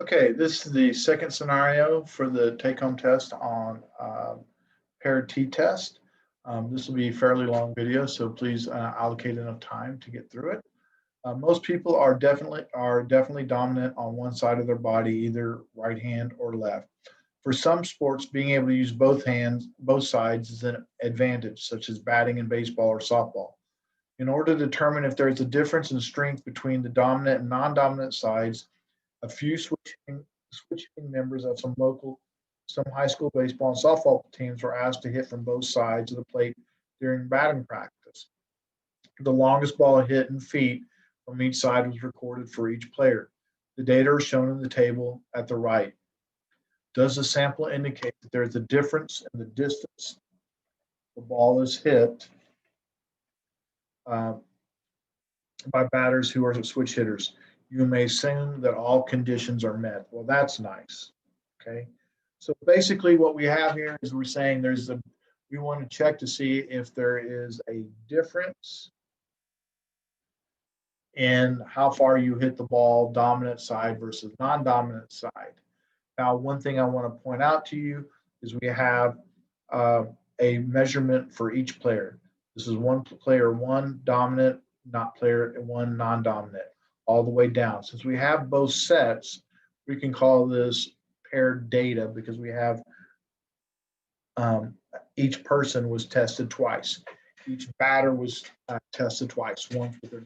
Okay, this is the second scenario for the take-home test on paired t-test. This will be a fairly long video, so please allocate enough time to get through it. Most people are definitely dominant on one side of their body, either right hand or left. For some sports, being able to use both sides is an advantage, such as batting in baseball or softball. In order to determine if there is a difference in strength between the dominant and non-dominant sides, a few switching members of some high school baseball and softball teams were asked to hit from both sides of the plate during batting practice. The longest ball hit in feet from each side was recorded for each player. The data are shown in the table at the right. Does the sample indicate that there is a difference in the distance the ball is hit by batters who are switch hitters? You may assume that all conditions are met. Well, that's nice. Okay. So basically what we have here is we're saying we want to check to see if there is a difference in how far you hit the ball, dominant side versus non-dominant side. Now, one thing I want to point out to you is we have a measurement for each player. This is one player, one dominant, not player, one non-dominant, all the way down. Since we have both sets, we can call this paired data because we have each person was tested twice. Each batter was tested twice, once with their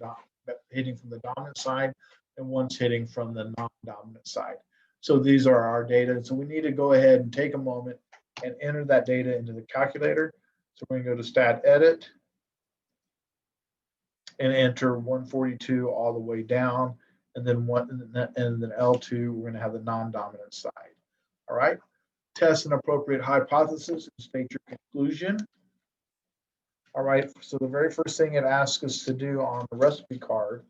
hitting from the dominant side and once hitting from the non-dominant side. So these are our data. So we need to go ahead and take a moment and enter that data into the calculator. So we're going to go to Stat Edit and enter 142 all the way down, and then L2. We're going to have the non-dominant side. All right. Test an appropriate hypothesis and state your conclusion. All right. So the very first thing it asks us to do on the recipe card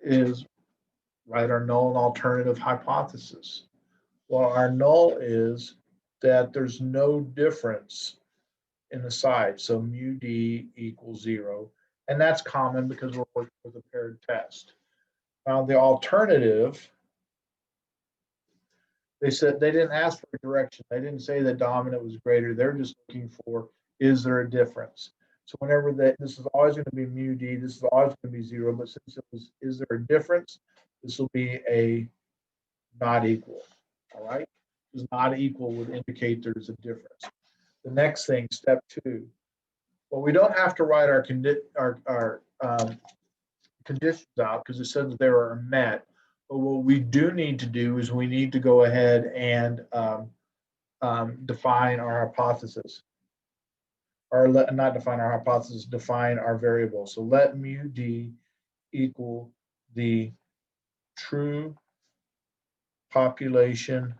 is write our null and alternative hypothesis. Well, our null is that there's no difference in the side. So mu d equals 0. And that's common because we're working with a paired test. Now the alternative, they said they didn't ask for a direction. They didn't say that dominant was greater. They're just looking for, is there a difference? So whenever this is always going to be mu d, this is always going to be 0. But since it was, is there a difference? This will be a not equal. All right. Because not equal would indicate there's a difference. The next thing, step 2. Well, we don't have to write our conditions out because it says that they are met. But what we do need to do is we need to go ahead and define our hypothesis. Or not define our hypothesis, define our variable. So let mu d equal the true population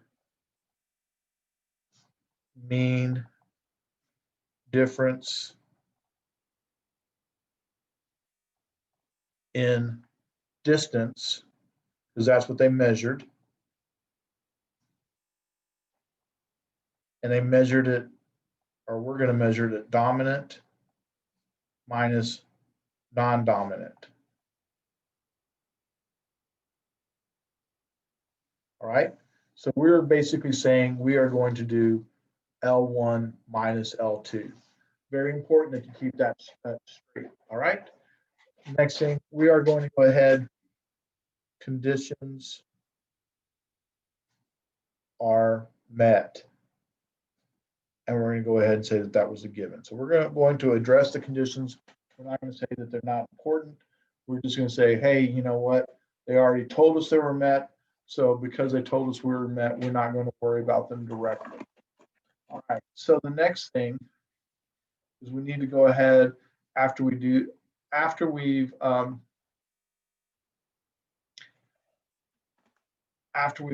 mean difference in distance, because that's what they measured. And they measured it, or we're going to measure it at dominant minus non-dominant. All right. So we're basically saying we are going to do L1 minus L2. Very important that you keep that straight. All right. Next thing, we are going to go ahead. Conditions are met. And we're going to go ahead and say that that was a given. So we're going to address the conditions. We're not going to say that they're not important. We're just going to say, hey, you know what? They already told us they were met. So because they told us we were met, we're not going to worry about them directly. All right. So the next thing is we need to go ahead after we've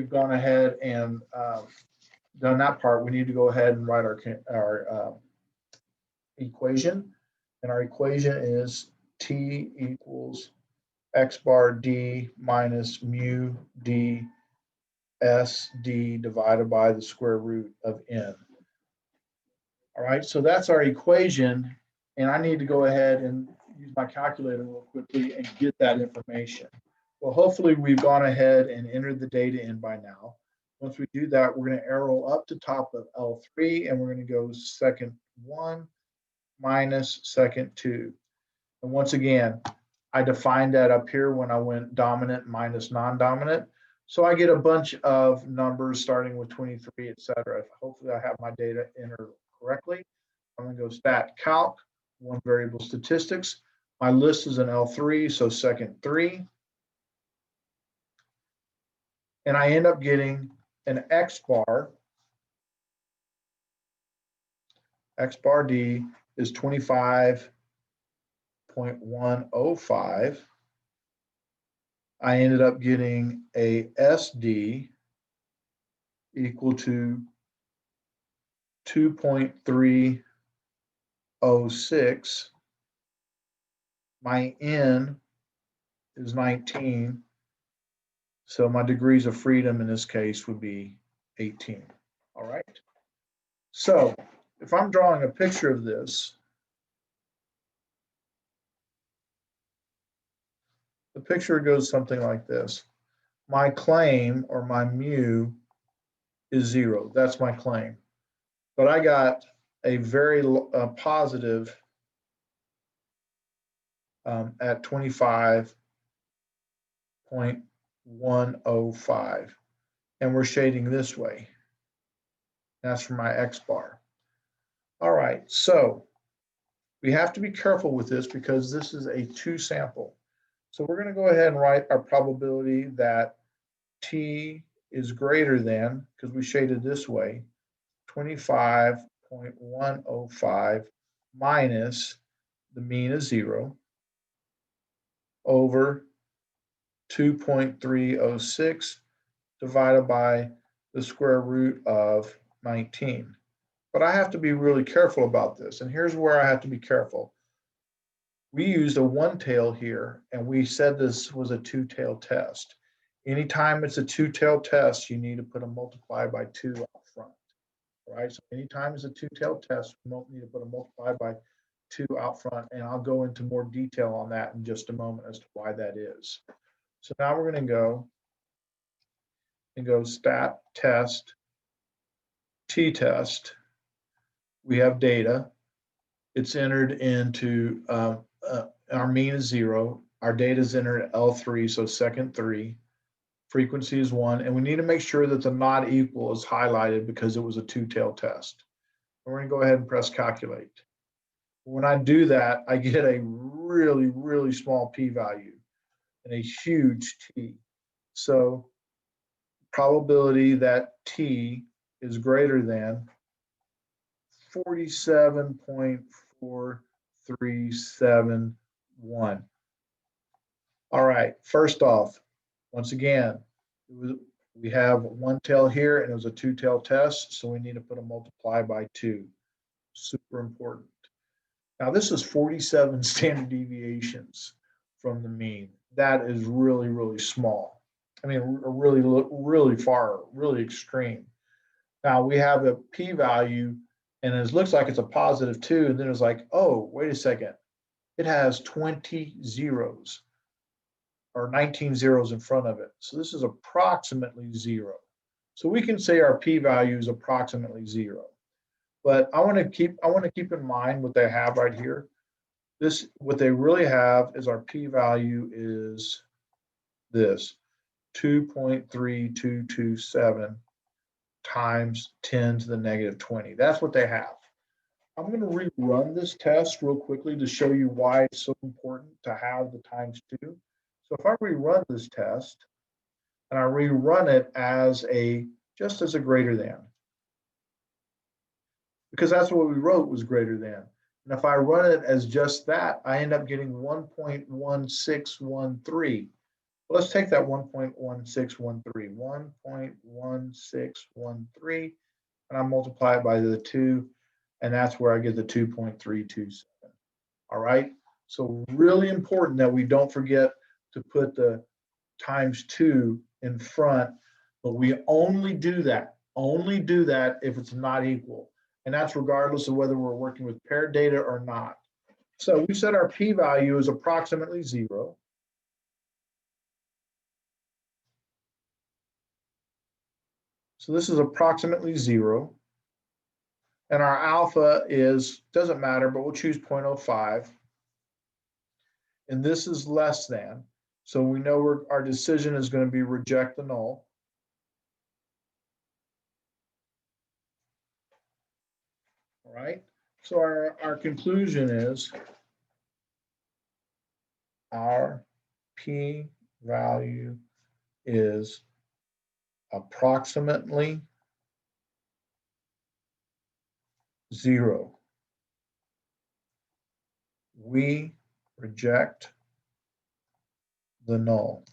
gone ahead and done that part, we need to go ahead and write our equation. And our equation is T equals x bar d minus mu d s d divided by the square root of n. All right, so that's our equation. And I need to go ahead and use my calculator real quickly and get that information. Well, hopefully we've gone ahead and entered the data in by now. Once we do that, we're going to arrow up to top of L3, and we're going to go second 1 minus second 2. And once again, I defined that up here when I went dominant minus non-dominant. So I get a bunch of numbers starting with 23, et cetera. Hopefully I have my data entered correctly. I'm going to go stat calc, one variable statistics. My list is in L3, so second 3. And I end up getting an X bar. X bar D is 25.105. I ended up getting a SD equal to 2.306. My N is 19. So my degrees of freedom in this case would be 18. All right. So if I'm drawing a picture of this, the picture goes something like this. My claim, or my mu, is 0. That's my claim. But I got a very positive at 25.105. And we're shading this way. That's for my X bar. All right, so we have to be careful with this because this is a 2 sample. So we're going to go ahead and write our probability that T is greater than, because we shaded this way, 25.105 minus the mean is 0 over 2.306 divided by the square root of 19. But I have to be really careful about this. And here's where I have to be careful. We used a one-tail here, and we said this was a two-tail test. Anytime it's a two-tail test, you need to put a multiply by 2 up front. All right, so anytime it's a two-tail test, we need to put a multiply by 2 out front, and I'll go into more detail on that in just a moment as to why that is. So now we're going to go stat test t-test. We have data. It's entered into, our mean is 0. Our data is entered at L3, so second 3. Frequency is 1. And we need to make sure that the not equal is highlighted because it was a two-tail test. And we're going to go ahead and press calculate. When I do that, I get a really, really small p-value and a huge t. So probability that t is greater than 47.4371. All right, first off, once again, we have one tail here and it was a two-tail test, so we need to put a multiply by 2. Super important. Now this is 47 standard deviations from the mean. That is really, really small. I mean, really far, really extreme. Now we have a p-value and it looks like it's a positive 2, and then it's like, oh, wait a second. It has 20 zeros or 19 zeros in front of it. So this is approximately 0. So we can say our p-value is approximately 0. But I want to keep in mind what they have right here. What they really have is our p-value is this 2.3227 times 10 to the negative 20. That's what they have. I'm going to rerun this test real quickly to show you why it's so important to have the times 2. So if I rerun this test and I rerun it as just as a greater than, because that's what we wrote was greater than. And if I run it as just that, I end up getting 1.1613. Well, let's take that 1.1613, 1.1613, and I multiply it by the 2, and that's where I get the 2.327. All right, so really important that we don't forget to put the times 2 in front, but we only do that if it's not equal. And that's regardless of whether we're working with paired data or not. So we said our p-value is approximately 0. So this is approximately 0. And our alpha doesn't matter, but we'll choose 0.05. And this is less than. So we know our decision is going to be reject the null. All right. So our conclusion is our p-value is approximately 0. We reject the null.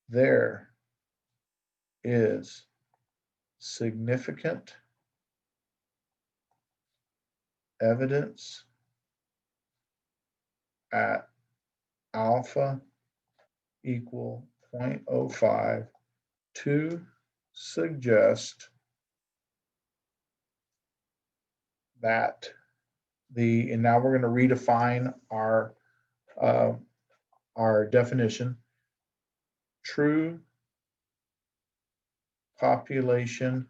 There is significant evidence at alpha equal 0.05 to suggest that and now we're going to redefine our definition. True population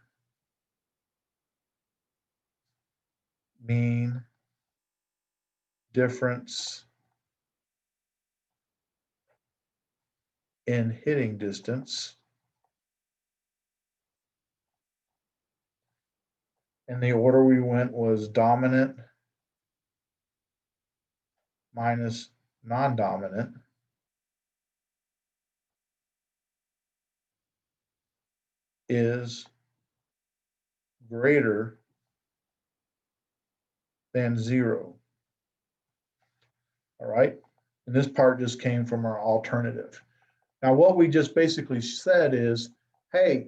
mean difference in hitting distance. And the order we went was dominant minus non-dominant is greater than 0. All right. And this part just came from our alternative. Now, what we just basically said is, hey,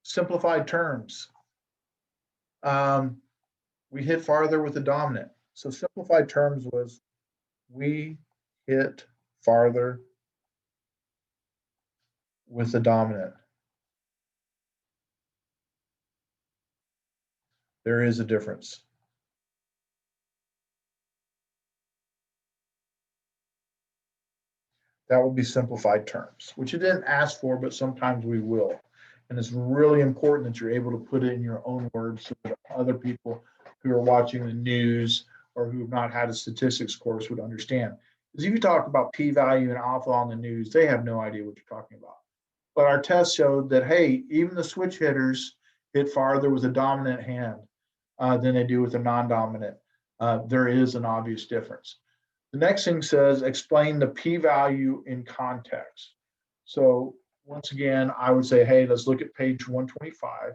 simplified terms. We hit farther with the dominant. So simplified terms was we hit farther with the dominant. There is a difference. That will be simplified terms, which you didn't ask for, but sometimes we will. And it's really important that you're able to put it in your own words so that other people who are watching the news or who have not had a statistics course would understand. Because if you talk about p-value and alpha on the news, they have no idea what you're talking about. But our test showed that, hey, even the switch hitters hit farther with a dominant hand than they do with a non-dominant. There is an obvious difference. The next thing says, explain the p-value in context. So once again, I would say, hey, let's look at page 125.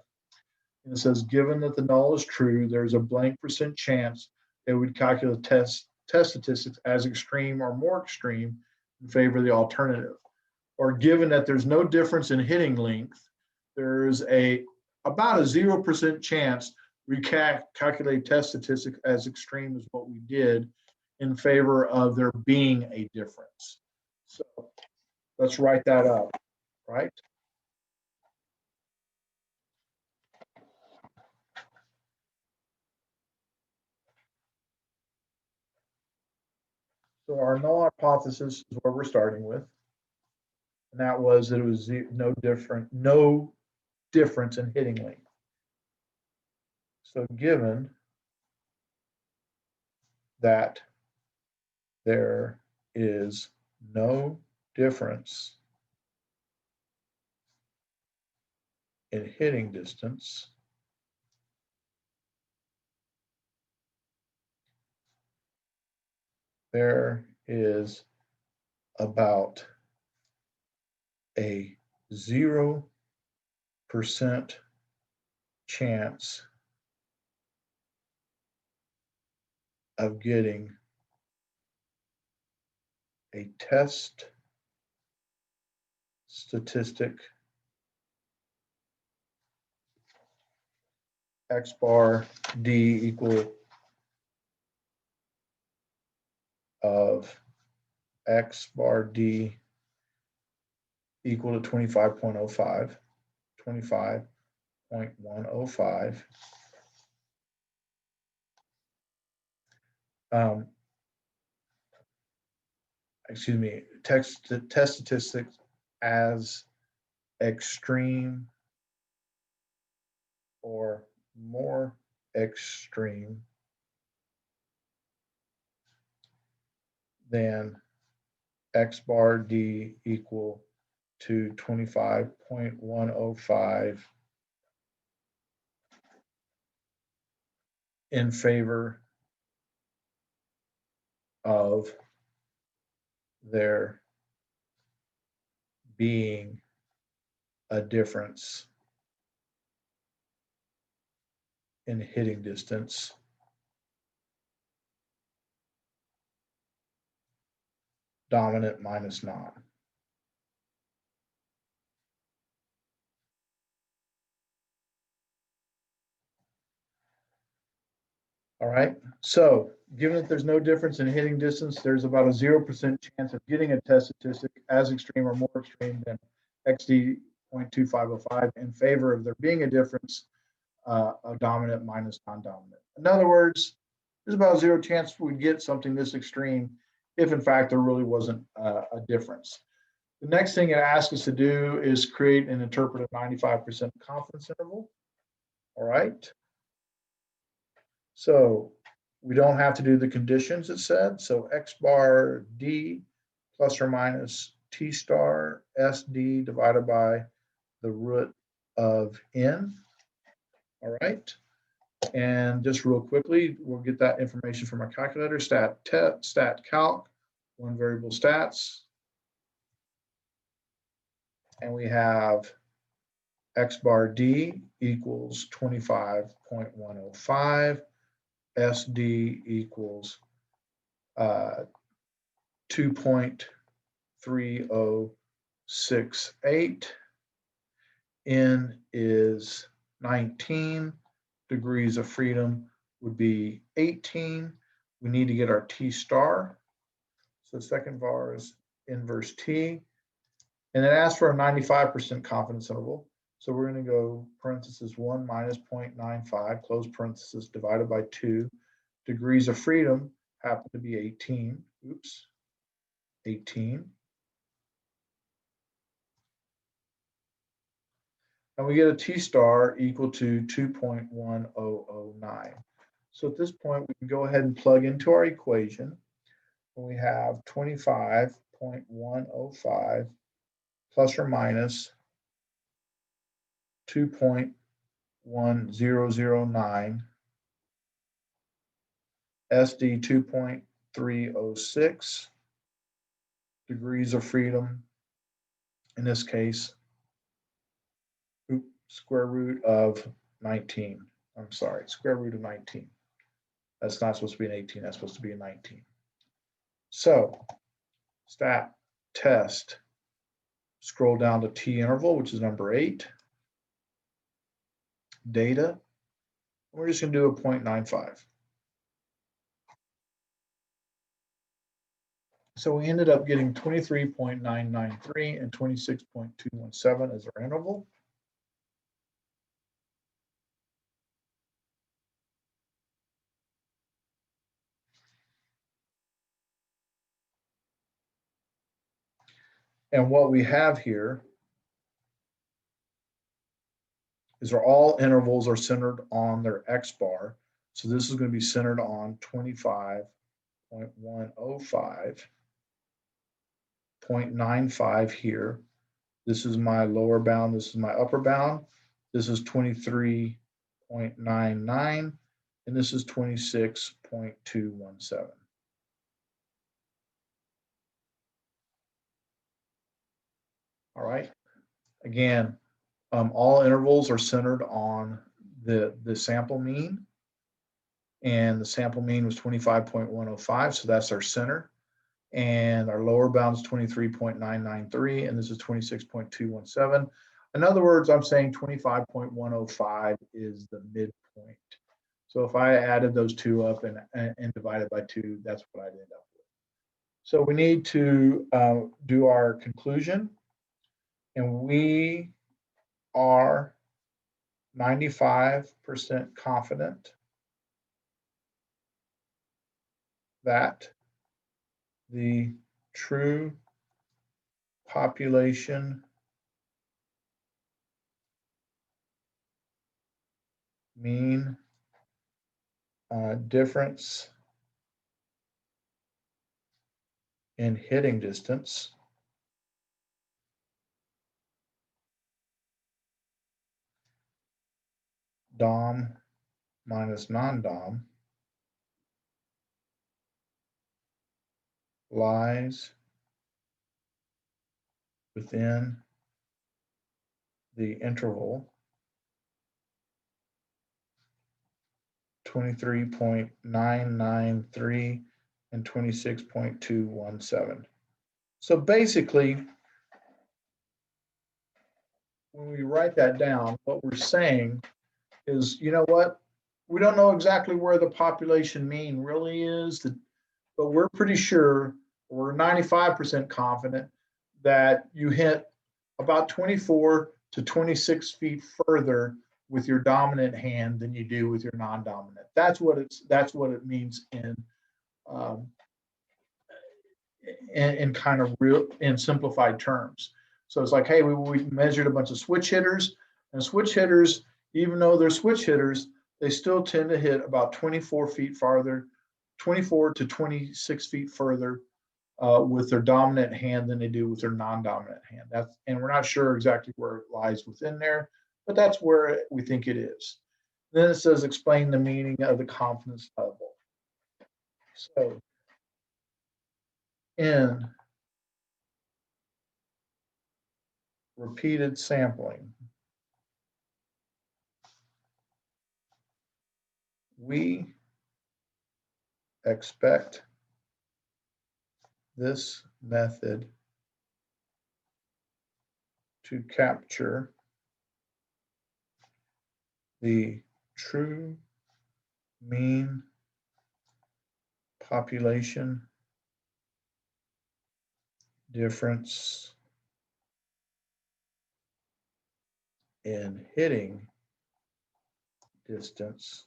And it says, given that the null is true, there's a blank % chance they would calculate test statistics as extreme or more extreme in favor of the alternative. Or given that there's no difference in hitting length, there's about a 0% chance we calculate test statistics as extreme as what we did in favor of there being a difference. So let's write that up, right? So our null hypothesis is what we're starting with. And that was that it was no difference in hitting length. So given that there is no difference in hitting distance, there is about a 0% chance of getting a test statistic x bar d equal of x bar d equal to 25.05, 25.105. Excuse me, test statistics as extreme or more extreme than X bar D equal to 25.105 in favor of there being a difference in hitting distance dominant minus non. All right, so given that there's no difference in hitting distance, there's about a 0% chance of getting a test statistic as extreme or more extreme than XD 0.2505 in favor of there being a difference of dominant minus non-dominant. In other words, there's about a 0 chance we'd get something this extreme if in fact there really wasn't a difference. The next thing it asks us to do is create an interpretive 95% confidence interval. All right. So we don't have to do the conditions it said. So X bar D plus or minus T star SD divided by the root of N. All right. And just real quickly, we'll get that information from our calculator, stat calc, one variable stats. And we have X bar D equals 25.105. SD equals 2.3068. N is 19. Degrees of freedom would be 18. We need to get our T star. So second var is inverse T. And it asks for a 95% confidence interval. So we're going to go parenthesis 1 minus 0.95, close parenthesis, divided by 2. Degrees of freedom happen to be 18. Oops, 18. And we get a T star equal to 2.1009. So at this point, we can go ahead and plug into our equation. And we have 25.105 plus or minus 2.1009, SD 2.306, degrees of freedom, in this case, square root of 19. I'm sorry, square root of 19. That's not supposed to be an 18, that's supposed to be a 19. So, stat test, scroll down to T interval, which is number 8. Data, we're just going to do a 0.95. So we ended up getting 23.993 and 26.217 as our interval. And what we have here is all intervals are centered on their X bar. So this is going to be centered on 25.105, 0.95 here. This is my lower bound. This is my upper bound. This is 23.99, and this is 26.217. All right. Again, all intervals are centered on the sample mean, and the sample mean was 25.105, so that's our center. And our lower bound is 23.993, and this is 26.217. In other words, I'm saying 25.105 is the midpoint. So if I added those two up and divided by 2, that's what I'd end up with. So we need to do our conclusion, and we are 95% confident that the true population mean difference in hitting distance DOM minus non-DOM lies within the interval 23.993 and 26.217. So basically, when we write that down, what we're saying is, you know what? We don't know exactly where the population mean really is, but we're pretty sure, we're 95% confident that you hit about 24 to 26 feet further with your dominant hand than you do with your non-dominant. That's what it means in kind of real in simplified terms. So it's like, hey, we measured a bunch of switch hitters, and switch hitters, even though they're switch hitters, they still tend to hit about 24 feet farther, 24 to 26 feet further with their dominant hand than they do with their non-dominant hand. And we're not sure exactly where it lies within there, but that's where we think it is. Then it says explain the meaning of the confidence level. So in repeated sampling, we expect this method to capture the true mean population difference in hitting distance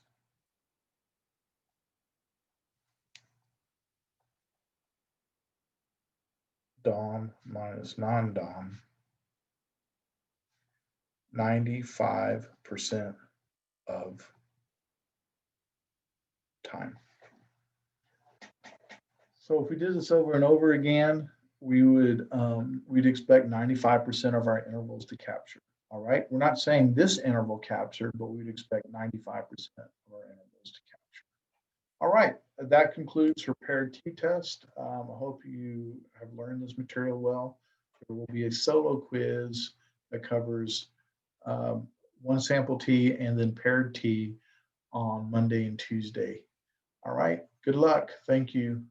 DOM minus non-DOM 95% of time. So if we did this over and over again, we'd expect 95% of our intervals to capture. All right, we're not saying this interval captured, but we'd expect 95% of our intervals to capture. All right, that concludes your paired t-test. I hope you have learned this material well. There will be a solo quiz that covers one sample t and then paired t on Monday and Tuesday. All right, good luck. Thank you.